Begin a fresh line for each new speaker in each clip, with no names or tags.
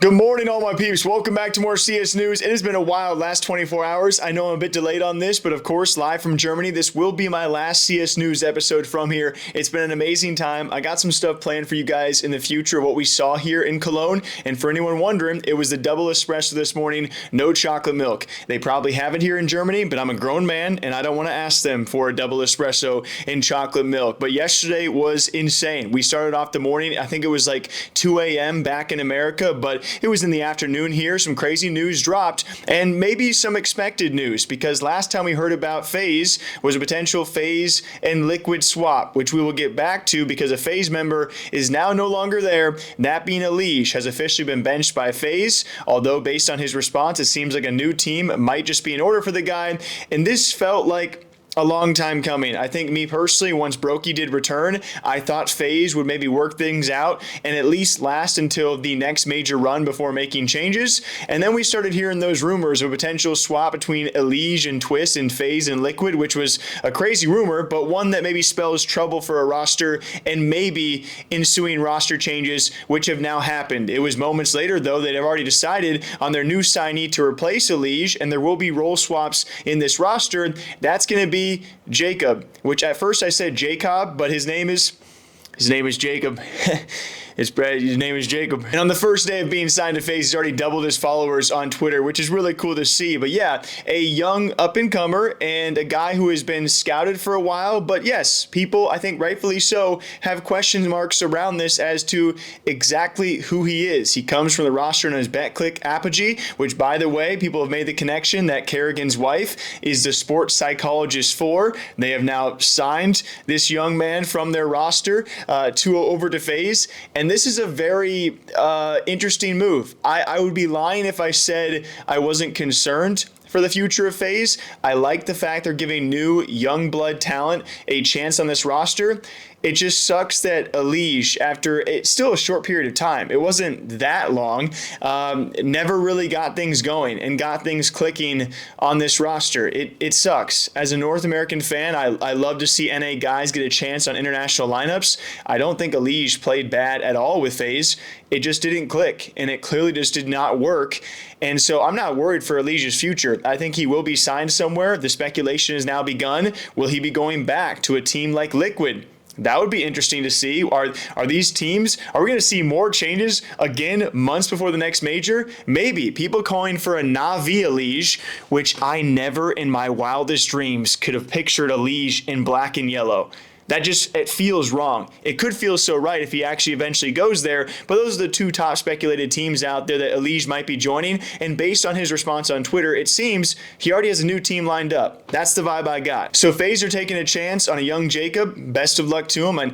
Good morning, all my peeps. Welcome back to more CS News. It has been a wild last 24 hours. I know I'm a bit delayed on this, but of course, live from Germany, this will be my last CS News episode from here. It's been an amazing time. I got some stuff planned for you guys in the future, what we saw here in Cologne. And for anyone wondering, it was the double espresso this morning, no chocolate milk. They probably have it here in Germany, but I'm a grown man and I don't want to ask them for a double espresso and chocolate milk. But yesterday was insane. We started off the morning, I think it was like 2 a.m. back in America, but it was in the afternoon here. Some crazy news dropped and maybe some expected news, because last time we heard about FaZe was a potential FaZe and Liquid swap, which we will get back to because a FaZe member is now no longer there. That being Elige has officially been benched by FaZe, although based on his response, it seems like a new team might just be in order for the guy. And this felt like a long time coming. I think me personally, once Brokey did return, I thought FaZe would maybe work things out and at least last until the next major run before making changes. And then we started hearing those rumors of a potential swap between Elige and Twist and FaZe and Liquid, which was a crazy rumor, but one that maybe spells trouble for a roster and maybe ensuing roster changes, which have now happened. It was moments later, though, they'd have already decided on their new signee to replace Elige, and there will be role swaps in this roster. That's going to be Jcobbb, which at first I said Jcobbb, but his name is Jcobbb. His name is Jcobbb. And on the first day of being signed to FaZe, he's already doubled his followers on Twitter, which is really cool to see. But yeah, a young up-and-comer and a guy who has been scouted for a while. But yes, people, I think rightfully so, have question marks around this as to exactly who he is. He comes from the roster known as BetClick Apogee, which, by the way, people have made the connection that Kerrigan's wife is the sports psychologist for. They have now signed this young man from their roster over to FaZe. And this is a very interesting move. I would be lying if I said I wasn't concerned for the future of FaZe. I like the fact they're giving new young blood talent a chance on this roster. It just sucks that Elige, after it's still a short period of time, it wasn't that long, never really got things going and got things clicking on this roster. It sucks. As a North American fan, I love to see NA guys get a chance on international lineups. I don't think Elige played bad at all with FaZe. It just didn't click, and it clearly just did not work. And so I'm not worried for Elige's future. I think he will be signed somewhere. The speculation has now begun. Will he be going back to a team like Liquid? That would be interesting to see. Are these teams, are we going to see more changes again months before the next major? Maybe. People calling for a Na'Vi Elige, which I never in my wildest dreams could have pictured Elige in black and yellow. It feels wrong. It could feel so right if he actually eventually goes there, but those are the two top speculated teams out there that Elige might be joining, and based on his response on Twitter, it seems he already has a new team lined up. That's the vibe I got. So FaZe are taking a chance on a young Jcobbb. Best of luck to him, and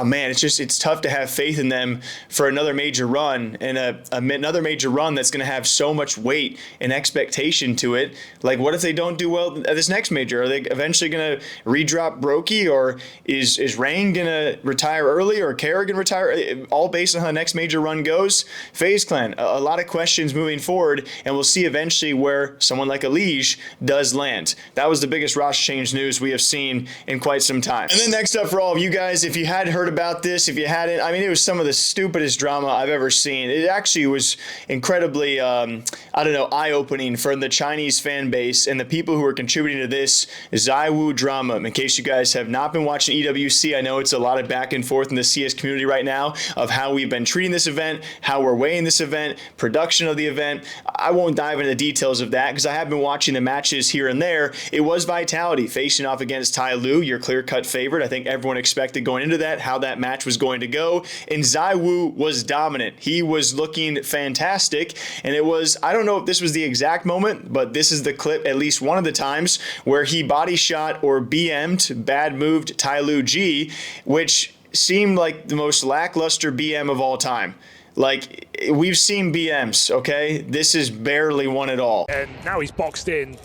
man, it's tough to have faith in them for another major run, and another major run that's going to have so much weight and expectation to it. Like, what if they don't do well at this next major? Are they eventually going to redrop Brokey, or is Rain going to retire early, or Kerrigan retire? All based on how the next major run goes. FaZe Clan, a lot of questions moving forward, and we'll see eventually where someone like Elige does land. That was the biggest roster change news we have seen in quite some time. And then next up for all of you guys, if you hadn't heard about this, if you hadn't, I mean, it was some of the stupidest drama I've ever seen. It actually was incredibly, eye-opening for the Chinese fan base and the people who are contributing to this ZywOo drama. In case you guys have not been watching EWC, I know it's a lot of back and forth in the CS community right now of how we've been treating this event, how we're weighing this event, production of the event. I won't dive into the details of that because I have been watching the matches here and there. It was Vitality facing off against TYLOO, your clear-cut favorite. I think everyone expected going into that how that match was going to go, and ZywOo was dominant. He was looking fantastic, and it was, I don't know if this was the exact moment, but this is the clip, at least one of the times, where he body shot or BM'd, bad moved TYLOO G, which seemed like the most lackluster BM of all time. Like, we've seen BMs, okay? This is barely one at all.
And now he's boxed in.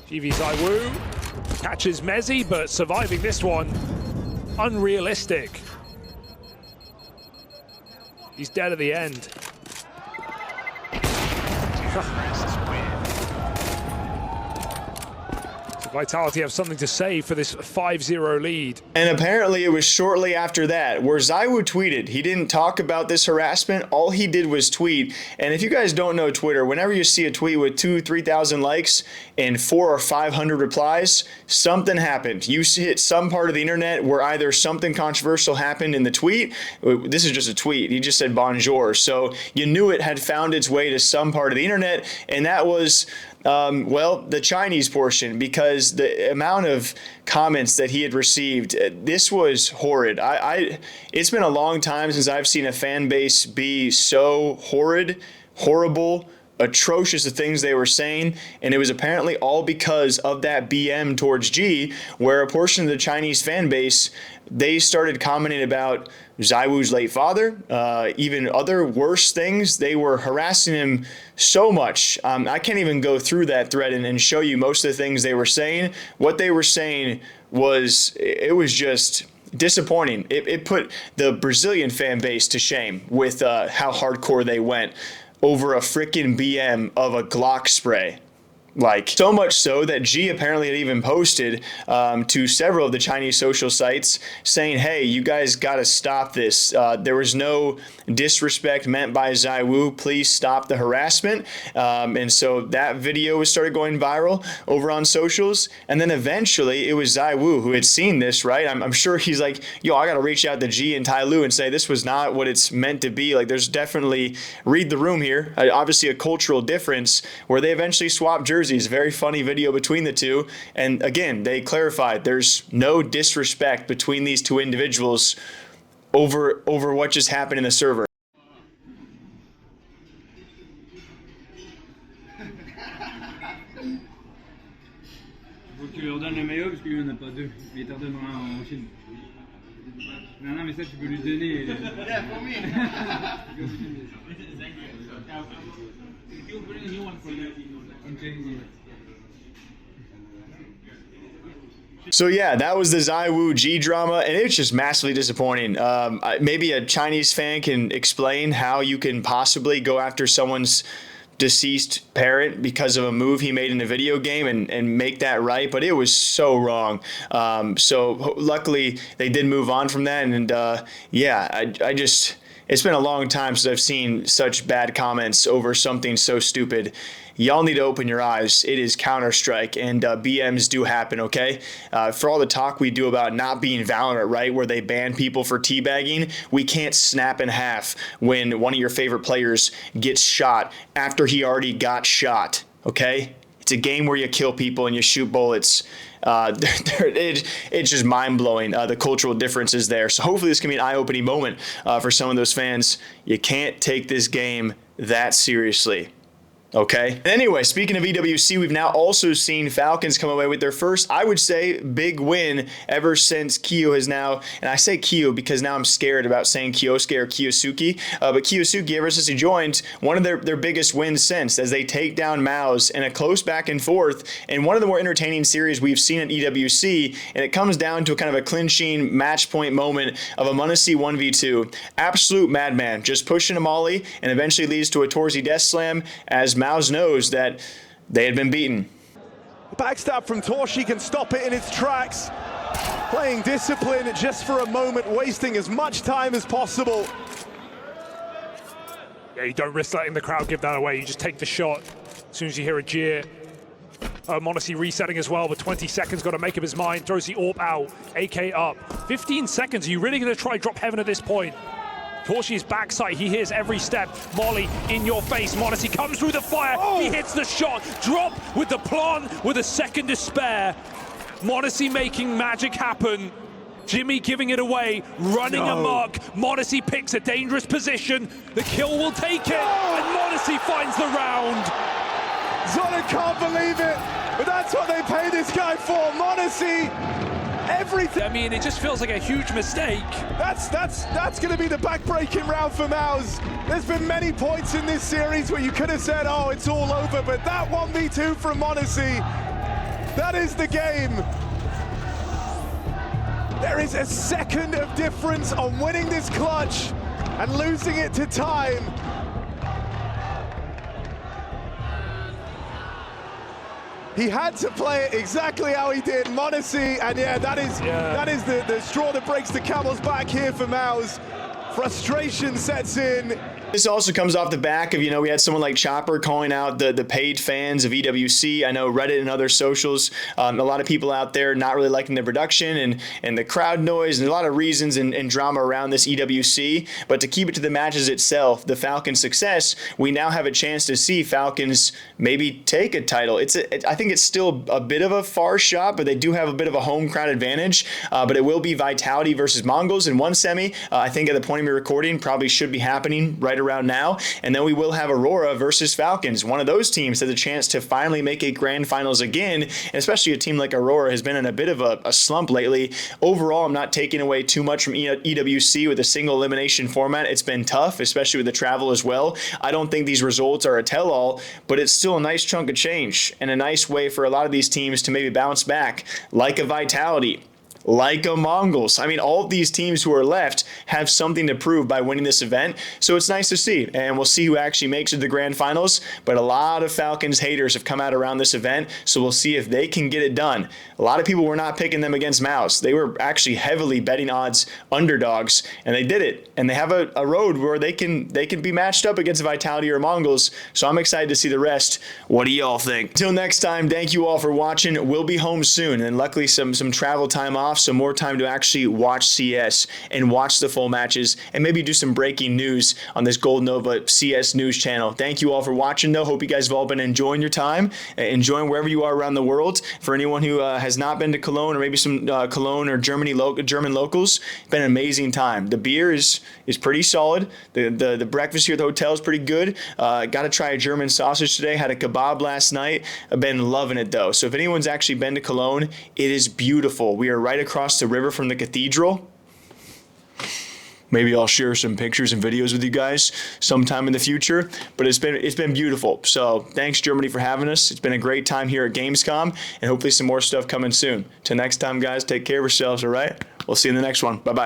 Jee ZywOo catches Mezzy, but surviving this one, unrealistic. He's dead at the end. Vitality have something to say for this 5-0 lead.
And apparently it was shortly after that where ZywOo tweeted. He didn't talk about this harassment. All he did was tweet. And if you guys don't know Twitter, whenever you see a tweet with 2,000-3,000 likes and 400 or 500 replies, something happened. You hit some part of the internet where either something controversial happened in the tweet. This is just a tweet. He just said bonjour. So you knew it had found its way to some part of the internet. And that was well, the Chinese portion, because the amount of comments that he had received, this was horrid. It's been a long time since I've seen a fan base be so horrid, horrible, atrocious the things they were saying, and it was apparently all because of that BM towards Jee, where a portion of the Chinese fan base, they started commenting about ZywOo's late father, even other worse things. They were harassing him so much. I can't even go through that thread and show you most of the things they were saying. What they were saying was, it was just disappointing. It put the Brazilian fan base to shame with how hardcore they went over a freaking BM of a Glock spray. Like, so much so that Jee apparently had even posted to several of the Chinese social sites saying, hey, you guys got to stop this. There was no disrespect meant by ZywOo. Please stop the harassment. And so that video started going viral over on socials. And then eventually it was ZywOo who had seen this, right? I'm sure he's like, yo, I got to reach out to Jee and TYLOO and say this was not what it's meant to be. Like, there's definitely, read the room here, obviously a cultural difference where they eventually swapped jerseys. Very funny video between the two. And again, they clarified there's no disrespect between these two individuals over what just happened in the server.
Faut que tu lui redonnes le maillot parce que lui on n'a pas deux. Mais il t'en donnera un en Chine. Non, mais ça tu peux lui donner. Yeah, for me. You'll bring a new one for you.
So yeah, that was the ZywOo Jee drama, and it's just massively disappointing. Maybe a Chinese fan can explain how you can possibly go after someone's deceased parent because of a move he made in a video game and make that right, but it was so wrong. So luckily they did move on from that, and yeah, I just, it's been a long time since I've seen such bad comments over something so stupid. Y'all need to open your eyes. It is Counter-Strike, and BMs do happen, okay? For all the talk we do about not being Valorant, right, where they ban people for teabagging, we can't snap in half when one of your favorite players gets shot after he already got shot, okay? It's a game where you kill people and you shoot bullets. It's just mind-blowing, the cultural differences there. So hopefully this can be an eye-opening moment for some of those fans. You can't take this game that seriously. Okay. Anyway, speaking of EWC, we've now also seen Falcons come away with their first, I would say, big win ever since Kyo has now, and I say Kyo because now I'm scared about saying Kyosuke or Kiyosuke, but Kiyosuke, ever since he joined, one of their biggest wins since, as they take down MOUZ in a close back and forth, and one of the more entertaining series we've seen at EWC, and it comes down to a kind of a clinching match point moment of a MOUZ 1v2. Absolute madman, just pushing a molly, and eventually leads to a Torsi death slam, as MOUZ knows that they had been beaten.
Backstab from Torsi can stop it in its tracks. Playing discipline just for a moment, wasting as much time as possible.
Yeah, you don't risk letting the crowd give that away. You just take the shot as soon as you hear a jeer. MOUZ resetting as well, but 20 seconds, got to make up his mind. Throws the AWP out, AK up. 15 seconds, are you really going to try drop heaven at this point? Torsi's backside, he hears every step. Molly in your face. MOUZ comes through the fire. Oh. He hits the shot. Drop with the plant with a second to spare. MOUZ making magic happen. Jimmy giving it away, running amok. MOUZ picks a dangerous position. The kill will take it, and MOUZ finds the round.
Zola can't believe it, but that's what they pay this guy for. MOUZ, everything.
I mean, it just feels like a huge mistake.
That's going to be the back-breaking round for MOUZ. There's been many points in this series where you could have said, oh, it's all over, but that 1v2 from MOUZ, that is the game. There is a second of difference on winning this clutch and losing it to time. He had to play it exactly how he did. m0NESY, and yeah, that is the straw that breaks the camel's back here for MOUZ. Frustration sets in.
This also comes off the back of, we had someone like Chopper calling out the paid fans of EWC. I know Reddit and other socials, a lot of people out there not really liking the production and the crowd noise and a lot of reasons and drama around this EWC. But to keep it to the matches itself, the Falcons' success, we now have a chance to see Falcons maybe take a title. I think it's still a bit of a far shot, but they do have a bit of a home crowd advantage. But it will be Vitality versus Mongols in one semi. I think at the point of me recording probably should be happening right around now, and then we will have Aurora versus Falcons. One of those teams has a chance to finally make a grand finals again, and especially a team like Aurora has been in a bit of a slump lately. Overall, I'm not taking away too much from EWC with a single elimination format. It's been tough, especially with the travel as well. I don't think these results are a tell-all, but it's still a nice chunk of change and a nice way for a lot of these teams to maybe bounce back, like a Vitality, like a Mongols. I mean, all of these teams who are left have something to prove by winning this event, so it's nice to see, and we'll see who actually makes it to the grand finals. But a lot of Falcons haters have come out around this event, so we'll see if they can get it done. A lot of people were not picking them against MOUZ. They were actually heavily betting odds underdogs, and they did it. And they have a road where they can be matched up against Vitality or Mongols, so I'm excited to see the rest. What do y'all think? Until next time, thank you all for watching. We'll be home soon, and luckily some travel time off, so more time to actually watch CS and watch the full matches and maybe do some breaking news on this Gold Nova CS news channel. Thank you all for watching, though. Hope you guys have all been enjoying your time, enjoying wherever you are around the world. For anyone who has not been to Cologne or maybe some Cologne or German locals, it's been an amazing time. The beer is pretty solid. The breakfast here at the hotel is pretty good. Got to try a German sausage today. Had a kebab last night. I've been loving it, though. So if anyone's actually been to Cologne, it is beautiful. We are right across the river from the cathedral. Maybe I'll share some pictures and videos with you guys sometime in the future, but it's been beautiful. So thanks, Germany, for having us. It's been a great time here at Gamescom, and hopefully some more stuff coming soon. Till next time, guys, take care of yourselves, all right? We'll see you in the next one. Bye-bye.